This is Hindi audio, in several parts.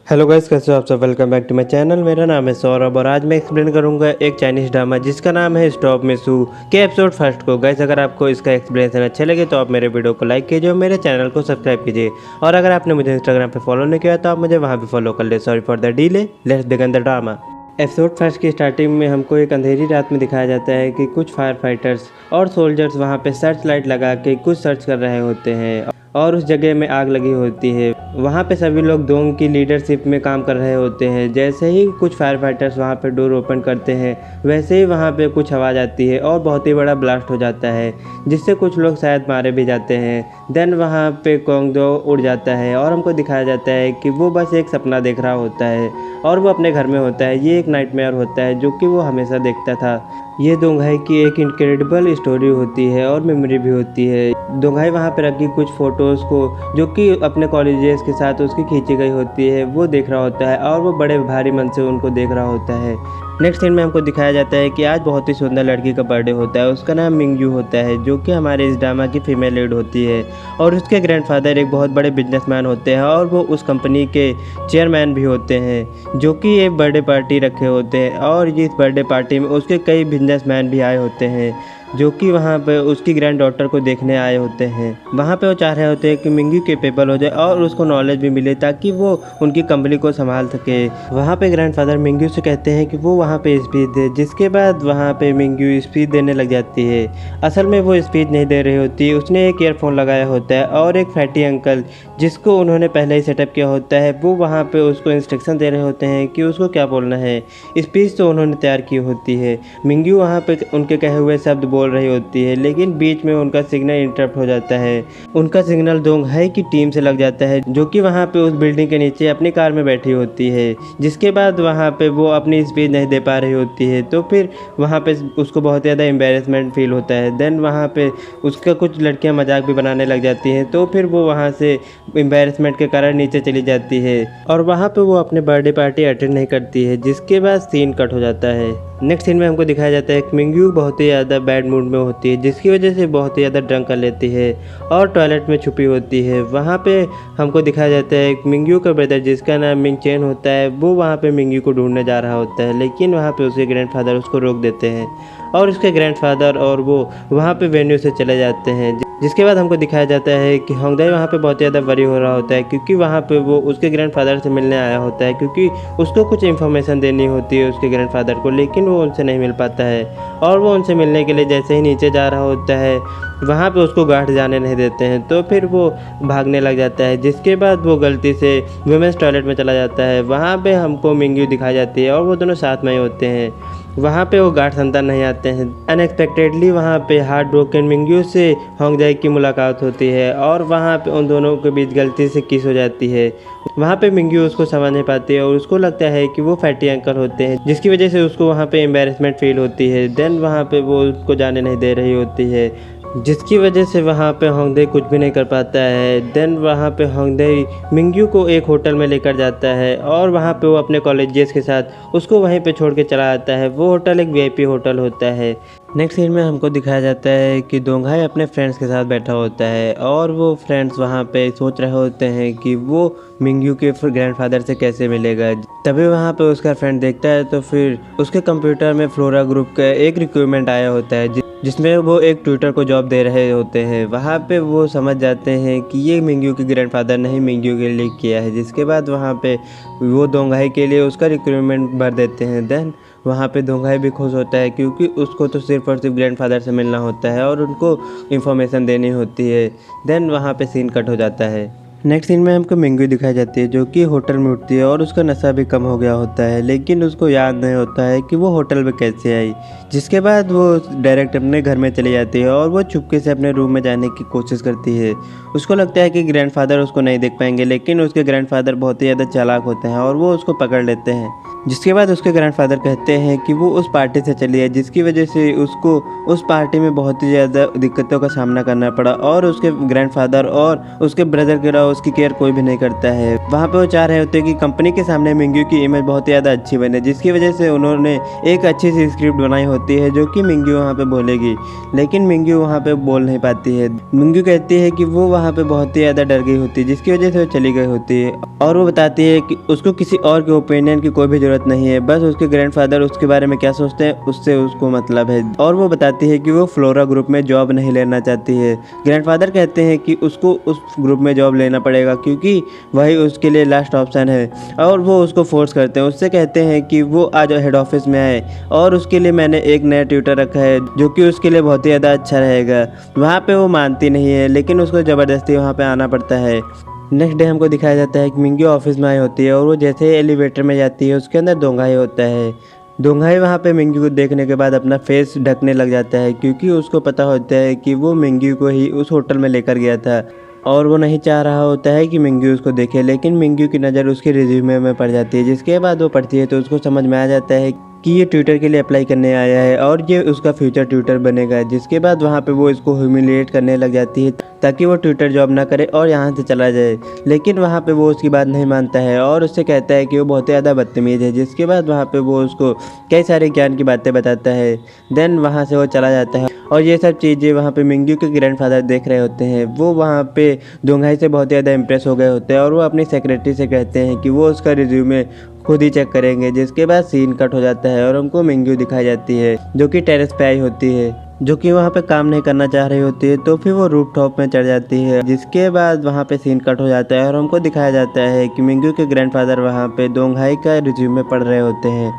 हेलो गाइस, कैसे हो आप सब। Welcome back to my channel. मेरा नाम है सौरभ और आज मैं एक्सप्लेन करूंगा एक चाइनीज़ ड्रामा जिसका नाम है स्टॉप मिसू के एपिसोड फर्स्ट को। गाइस, अगर आपको इसका एक्सप्लेनेशन अच्छा लगे तो आप मेरे वीडियो को लाइक कीजिए और मेरे चैनल को सब्सक्राइब कीजिए। और अगर आपने मुझे इंस्टाग्राम पे फॉलो नहीं किया तो आप मुझे वहाँ भी फॉलो कर ले। Sorry for the delay, let's begin the drama. Episode first की स्टार्टिंग में हमको एक अंधेरी रात में दिखाया जाता है कि कुछ फायर फाइटर्स और सोल्जर्स वहाँ पे सर्च लाइट लगा के कुछ सर्च कर रहे होते हैं और उस जगह में आग लगी होती है। वहाँ पे सभी लोग दोंग की लीडरशिप में काम कर रहे होते हैं। जैसे ही कुछ फायर फाइटर्स वहाँ पे डोर ओपन करते हैं वैसे ही वहाँ पे कुछ आवाज़ आती है और बहुत ही बड़ा ब्लास्ट हो जाता है जिससे कुछ लोग शायद मारे भी जाते हैं। देन वहाँ पे कोंगदो उड़ जाता है और हमको दिखाया जाता है कि वो बस एक सपना देख रहा होता है और वो अपने घर में होता है। ये एक नाइटमेयर होता है जो कि वो हमेशा देखता था। ये दोंघाई की एक इनक्रेडिबल स्टोरी होती है और मेमोरी भी होती है। दोंघाई वहाँ पे रखी कुछ फ़ोटोज़ को जो कि अपने कॉलेजेस के साथ उसकी खींची गई होती है वो देख रहा होता है और वो बड़े भारी मन से उनको देख रहा होता है। नेक्स्ट सीन में हमको दिखाया जाता है कि आज बहुत ही सुंदर लड़की का बर्थडे होता है। उसका नाम मिंगयू होता है जो कि हमारे इस ड्रामा की फीमेल लीड होती है और उसके ग्रैंडफादर एक बहुत बड़े बिजनेसमैन होते हैं और वो उस कंपनी के चेयरमैन भी होते हैं जो कि एक बर्थडे पार्टी रखे होते हैं और इस बर्थडे पार्टी में उसके कई बिजनेसमैन भी आए होते हैं जो कि वहाँ पे उसकी ग्रैंड डॉटर को देखने आए होते हैं। वहाँ पे वो चाह रहे होते हैं कि मिंगयू कैपेबल हो जाए और उसको नॉलेज भी मिले ताकि वो उनकी कंपनी को संभाल सके। वहाँ पे ग्रैंडफादर मिंगयू से कहते हैं कि वो वहाँ पे स्पीच दे, जिसके बाद वहाँ पे मिंगयू स्पीच देने लग जाती है। असल में वो स्पीच नहीं दे रही होती, उसने एक ईयरफोन लगाया होता है और एक फैटी अंकल जिसको उन्होंने पहले ही सेटअप किया होता है वो वहाँ पे उसको इंस्ट्रक्शन दे रहे होते हैं कि उसको क्या बोलना है। स्पीच तो उन्होंने तैयार की होती है। मिंगयू वहाँ पे उनके कहे हुए शब्द बोल रही होती है लेकिन बीच में उनका सिग्नल इंटरप्ट हो जाता है। उनका सिग्नल दोंघाई की टीम से लग जाता है जो कि वहाँ पे उस बिल्डिंग के नीचे अपनी कार में बैठी होती है। जिसके बाद वहाँ पे वो अपनी स्पीच नहीं दे पा रही होती है तो फिर वहाँ पे उसको बहुत ज़्यादा एम्बेरसमेंट फील होता है। देन वहाँ पे उसका कुछ लड़कियाँ मजाक भी बनाने लग जाती हैं तो फिर वो वहाँ से एम्बेरसमेंट के कारण नीचे चली जाती है और वहाँ पे वो अपने बर्थडे पार्टी अटेंड नहीं करती है। जिसके बाद सीन कट हो जाता है। नेक्स्ट सीन में हमको दिखाया जाता है कि मिंगयू बहुत ही ज़्यादा बैड मूड में होती है जिसकी वजह से बहुत ही ज़्यादा ड्रंक कर लेती है और टॉयलेट में छुपी होती है। वहाँ पे हमको दिखाया जाता है कि मिंगयू का ब्रदर जिसका नाम मिंग चेन होता है वो वहाँ पे मिंगयू को ढूंढने जा रहा होता है लेकिन वहाँ पे उसके ग्रैंडफादर उसको रोक देते हैं और उसके ग्रैंडफादर और वो वहाँ पे वेन्यू से चले जाते हैं। जिसके बाद हमको दिखाया जाता है कि होंगदाई वहाँ पे बहुत ज़्यादा वरी हो रहा होता है क्योंकि वहाँ पे वो उसके ग्रैंडफादर से मिलने आया होता है क्योंकि उसको कुछ इन्फॉर्मेशन देनी होती है उसके ग्रैंडफादर को, लेकिन वो उनसे नहीं मिल पाता है और वो उनसे मिलने के लिए जैसे ही नीचे जा रहा होता है वहाँ पे उसको गार्ड जाने नहीं देते हैं तो फिर वो भागने लग जाता है। जिसके बाद वो गलती से वुमेंस टॉयलेट में चला जाता है। वहाँ पे हमको मिंगयू दिखाई जाती है और वो दोनों साथ में ही होते हैं। वहाँ पे वो गार्ड अंदर नहीं आते हैं। अनएक्सपेक्टेडली वहाँ पे हार्ट ब्रोकन मिंगयू से होंगजाई की मुलाकात होती है और वहाँ पे उन दोनों के बीच गलती से किस हो जाती है। वहाँ पे मिंगयू उसको समझ नहीं पाती है और उसको लगता है कि वो फैटी अंकल होते हैं जिसकी वजह से उसको वहाँ पे एम्बेरसमेंट फील होती है। देन वहाँ पे वो उसको जाने नहीं दे रही होती है जिसकी वजह से वहाँ पे होंगदाई कुछ भी नहीं कर पाता है। देन वहाँ पे होंगदाई मिंगयू को एक होटल में लेकर जाता है और वहाँ पे वो अपने कॉलेजेस के साथ उसको वहीं पे छोड़ के चला आता है। वो होटल एक वीआईपी होटल होता है। नेक्स्ट सीन में हमको दिखाया जाता है कि दोंघाई अपने फ्रेंड्स के साथ बैठा होता है और वो फ्रेंड्स वहाँ पे सोच रहे होते हैं कि वो मिंगयू के ग्रैंडफादर से कैसे मिलेगा। तभी वहाँ पे उसका फ्रेंड देखता है तो फिर उसके कंप्यूटर में फ्लोरा ग्रुप का एक रिक्रूटमेंट आया होता है जिसमें वो एक ट्यूटर को जॉब दे रहे होते हैं। वहाँ पे वो समझ जाते हैं कि ये मिंगयू के ग्रैंडफादर नहीं मिंगयू के लिए किया है। जिसके बाद वहाँ पे वो दोंघाई के लिए उसका रिक्रूटमेंट भर देते हैं। देन वहाँ पे दोंघाई भी खुश होता है क्योंकि उसको तो सिर्फ और सिर्फ ग्रैंडफादर से मिलना होता है और उनको इन्फॉर्मेशन देनी होती है। देन वहाँ पे सीन कट हो जाता है। नेक्स्ट सीन में हमको मिंगयू दिखाई जाती है जो कि होटल में उठती है और उसका नशा भी कम हो गया होता है लेकिन उसको याद नहीं होता है कि वो होटल में कैसे आई। जिसके बाद वो डायरेक्ट अपने घर में चली जाती है और वो चुपके से अपने रूम में जाने की कोशिश करती है। उसको लगता है कि ग्रैंडफादर उसको नहीं देख पाएंगे लेकिन उसके ग्रैंडफादर बहुत ही ज़्यादा चालाक होते हैं और वो उसको पकड़ लेते हैं। जिसके बाद उसके ग्रैंडफादर कहते हैं कि वो उस पार्टी से चली है जिसकी वजह से उसको उस पार्टी में बहुत ही ज़्यादा दिक्कतों का सामना करना पड़ा और उसके ग्रैंडफादर और उसके ब्रदर के अलावा उसकी केयर कोई भी नहीं करता है। वहाँ पे वो चाह रहे होते हैं कि कंपनी के सामने मिंग्यू की इमेज बहुत ज़्यादा अच्छी बने, जिसकी वजह से उन्होंने एक अच्छी सी स्क्रिप्ट बनाई होती है जो कि मिंग्यू वहाँ पे बोलेगी, लेकिन मिंग्यू वहाँ पे बोल नहीं पाती है। मिंग्यू कहती है कि वो वहाँ पे बहुत ही ज़्यादा डर गई होती है, जिसकी वजह से वो चली गई होती है। और वो बताती है कि उसको किसी और के ओपिनियन की कोई भी ज़रूरत नहीं है, बस उसके ग्रैंडफादर उसके बारे में क्या सोचते हैं उससे उसको मतलब है। और वो बताती है कि वो फ्लोरा ग्रुप में जॉब नहीं लेना चाहती है। ग्रैंडफादर कहते हैं कि उसको उस ग्रुप में जॉब लेना पड़ेगा क्योंकि वही उसके लिए लास्ट ऑप्शन है, और वो उसको फोर्स करते हैं। उससे कहते हैं कि वो आज हेड ऑफिस में आए, और उसके लिए मैंने एक नया ट्यूटर रखा है जो कि उसके लिए बहुत ही ज़्यादा अच्छा रहेगा। वहाँ पे वो मानती नहीं है, लेकिन उसको ज़बरदस्ती वहाँ पे आना पड़ता है। नेक्स्ट डे हमको दिखाया जाता है कि मिंग्यू ऑफिस में आई होती है, और वो जैसे ही एलिवेटर में जाती है उसके अंदर दोंगाई होता है। दोंगाई वहाँ पे मिंग्यू को देखने के बाद अपना फेस ढकने लग जाता है, क्योंकि उसको पता होता है कि वो मिंग्यू को ही उस होटल में लेकर गया था, और वो नहीं चाह रहा होता है कि मिंग्यू उसको देखे। लेकिन मिंग्यू की नज़र उसके रिज्यूमे में पड़ जाती है, जिसके बाद वो पढ़ती है तो उसको समझ में आ जाता है कि ये ट्यूटर के लिए अप्लाई करने आया है और ये उसका फ्यूचर ट्यूटर बनेगा। जिसके बाद वहाँ पे वो इसको ह्यूमिलिएट करने लग जाती है ताकि वो ट्यूटर जॉब ना करे और यहाँ से चला जाए। लेकिन वहाँ पे वो उसकी बात नहीं मानता है और उससे कहता है कि वो बहुत ज़्यादा बदतमीज़ है। जिसके बाद वहाँ पे वो उसको कई सारे ज्ञान की बातें बताता है। देन वहाँ से वो चला जाता है, और ये सब चीज़ें वहाँ पे मिंग्यू के ग्रैंडफादर देख रहे होते हैं। वो वहाँ पे दोंगाई से बहुत ज़्यादा इम्प्रेस हो गए होते हैं, और वो अपनी सेक्रेटरी से कहते हैं कि वो उसका रिज्यूमे खुद ही चेक करेंगे। जिसके बाद सीन कट हो जाता है और हमको मिंग्यू दिखाई जाती है जो कि टेरेस पे आई होती है, जो कि वहाँ पे काम नहीं करना चाह रही होती है। तो फिर वो रूफ टॉप में चढ़ जाती है। जिसके बाद वहाँ पे सीन कट हो जाता है और हमको दिखाया जाता है कि मिंग्यू के ग्रैंडफादर वहाँ पे दोंगाई का रिज्यूमे पढ़ रहे होते हैं,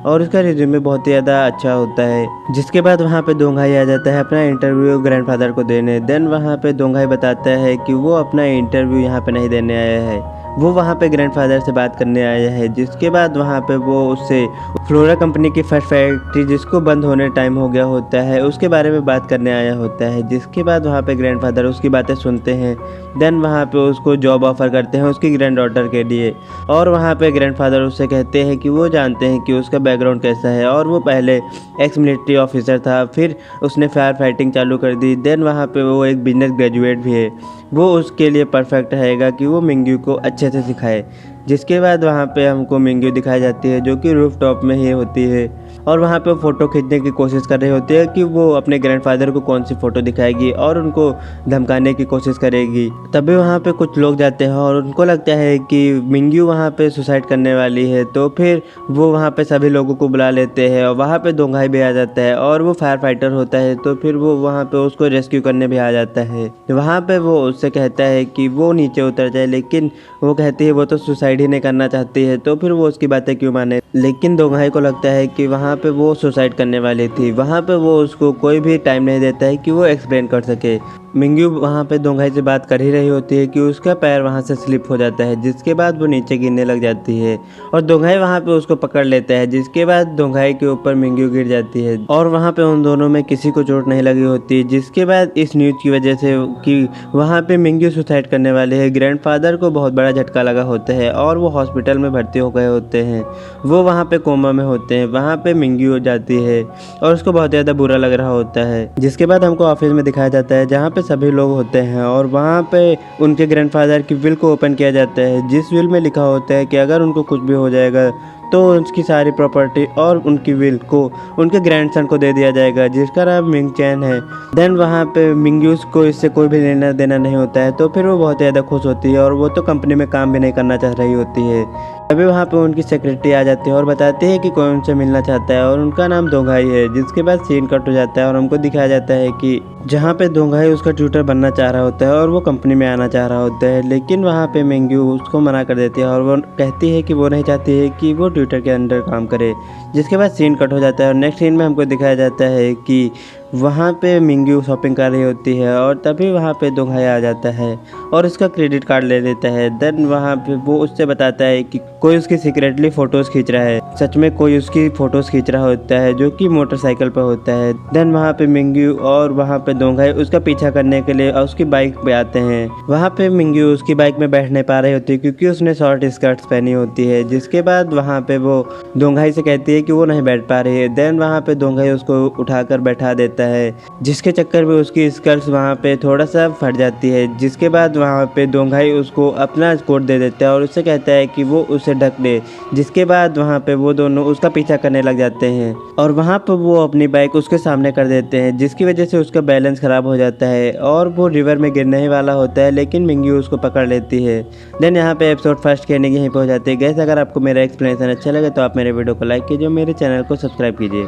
और उसका रिज्यूमे बहुत ही ज़्यादा अच्छा होता है। जिसके बाद वहाँ पे दोंगाई आ जाता है अपना इंटरव्यू ग्रैंडफादर को देने। देन वहाँ पे दोंगाई बताता है कि वो अपना इंटरव्यू यहाँ पे नहीं देने आया है, वो वहाँ पे ग्रैंडफादर से बात करने आया है। जिसके बाद वहाँ पे वो उससे फ्लोरा कंपनी की फर्स्ट फैक्ट्री जिसको बंद होने टाइम हो गया होता है उसके बारे में बात करने आया होता है। जिसके बाद वहाँ पे ग्रैंडफादर उसकी बातें सुनते हैं। देन वहाँ पे उसको जॉब ऑफर करते हैं उसकी ग्रैंड डॉटर के लिए, और वहाँ पे ग्रैंडफादर उससे कहते हैं कि वो जानते हैं कि उसका बैकग्राउंड कैसा है, और वो पहले एक्स मिलिट्री ऑफिसर था, फिर उसने फायर फाइटिंग चालू कर दी। देन वहाँ पे वो एक बिजनेस ग्रेजुएट भी है, वो उसके लिए परफेक्ट रहेगा कि वो मिंग्यू को अच्छे से सिखाए। जिसके बाद वहाँ पे हमको मिंग्यू दिखाई जाती है जो कि रूफ टॉप में ही होती है, और वहाँ पे फ़ोटो खींचने की कोशिश कर रही होती है कि वो अपने ग्रैंडफादर को कौन सी फ़ोटो दिखाएगी और उनको धमकाने की कोशिश करेगी। तभी वहाँ पे कुछ लोग जाते हैं और उनको लगता है कि मिंग्यू वहाँ पे सुसाइड करने वाली है। तो फिर वो वहाँ पे सभी लोगों को बुला लेते हैं, और वहाँ पे दोंगाई भी आ जाता है, और वो फायर फाइटर होता है। तो फिर वो वहाँ पे उसको रेस्क्यू करने भी आ जाता है। वहाँ पे वो उससे कहता है कि वो नीचे उतर जाए, लेकिन वो कहती है वो तो सुसाइड ही नहीं करना चाहती है। तो फिर वो उसकी बातें क्यों माने। लेकिन दोंगाई को लगता है कि वहाँ पे वो सुसाइड करने वाली थी। वहाँ पे वो उसको कोई भी टाइम नहीं देता है कि वो एक्सप्लेन कर सके। मिंग्यू वहाँ पे दोंगाई से बात कर ही रही होती है कि उसका पैर वहाँ से स्लिप हो जाता है। जिसके बाद वो नीचे गिरने लग जाती है, और दोंगाई वहाँ पे उसको पकड़ लेता है। जिसके बाद दोंगाई के ऊपर मिंग्यू गिर जाती है, और वहाँ पे उन दोनों में किसी को चोट नहीं लगी होती। जिसके बाद इस न्यूज़ की वजह से कि वहाँ पे मिंग्यू सुसाइड करने वाले हैं, ग्रैंडफादर को बहुत बड़ा झटका लगा होता है, और वो हॉस्पिटल में भर्ती हो गए होते हैं। वो वहाँ पे कोमा में होते हैं। वहाँ पे मिंग्यू हो जाती है और उसको बहुत ज़्यादा बुरा लग रहा होता है। जिसके बाद हमको ऑफिस में दिखाया जाता है जहाँ पे सभी लोग होते हैं, और वहाँ पे उनके ग्रैंडफादर की विल को ओपन किया जाता है, जिस विल में लिखा होता है कि अगर उनको कुछ भी हो जाएगा तो उसकी सारी प्रॉपर्टी और उनकी विल को उनके ग्रैंडसन को दे दिया जाएगा, जिसका नाम मिंग चैन है। देन वहाँ पे मिंग्यूस को इससे कोई भी लेना देना नहीं होता है। तो फिर वो बहुत ज़्यादा खुश होती है, और वो तो कंपनी में काम भी नहीं करना चाह रही होती है। अभी वहाँ पे उनकी सेक्रेटरी आ जाती है और बताती है कि कोई उनसे मिलना चाहता है, और उनका नाम दोंगाई है। जिसके बाद सीन कट हो जाता है और हमको दिखाया जाता है कि जहाँ पे दोंगाई उसका ट्यूटर बनना चाह रहा होता है और वो कंपनी में आना चाह रहा होता है, लेकिन वहाँ पे मिंग्यू उसको मना कर देती है, और वो कहती है कि वो नहीं चाहती है कि वो ट्यूटर के अंडर काम करे। जिसके बाद सीन कट हो जाता है, और नेक्स्ट सीन में हमको दिखाया जाता है कि वहाँ पे मिंग्यू शॉपिंग कर रही होती है, और तभी वहाँ पे दोंगाई आ जाता है और उसका क्रेडिट कार्ड ले लेता है। देन वहाँ पे वो उससे बताता है कि कोई उसकी सीक्रेटली फ़ोटोज़ खींच रहा है। सच में कोई उसकी फ़ोटोज़ खींच रहा होता है जो कि मोटरसाइकिल पर होता है। देन वहाँ पे मिंग्यू और वहाँ पे दोंगाई उसका पीछा करने के लिए उसकी बाइक पे आते हैं। वहाँ पे मिंग्यू उसकी बाइक में बैठ नहीं पा रही होती क्योंकि उसने शॉर्ट स्कर्ट्स पहनी होती है। जिसके बाद वहाँ पे वो दोंगाई से कहती है कि वो नहीं बैठ पा रही है। देन वहाँ पे दोंगाई उसको उठाकर बैठा देता है, जिसके चक्कर में उसकी स्कल्स वहाँ पे थोड़ा सा फट जाती है। जिसके बाद वहाँ पे दोंघाई उसको अपना कोट दे देता है और उससे कहता है कि वो उसे ढक ले। जिसके बाद वहाँ पे वो दोनों उसका पीछा करने लग जाते हैं और वहाँ पर वो अपनी बाइक उसके सामने कर देते हैं, जिसकी वजह से उसका बैलेंस ख़राब हो जाता है और वो रिवर में गिरने ही वाला होता है, लेकिन मिंग्यू उसको पकड़ लेती है। देन यहाँ पे एपिसोड फर्स्ट के यहीं पे हो जाते हैं। गाइस अगर आपको मेरा एक्सप्लेनेशन अच्छा लगे तो आप मेरे वीडियो को लाइक कीजिए, मेरे चैनल को सब्सक्राइब कीजिए।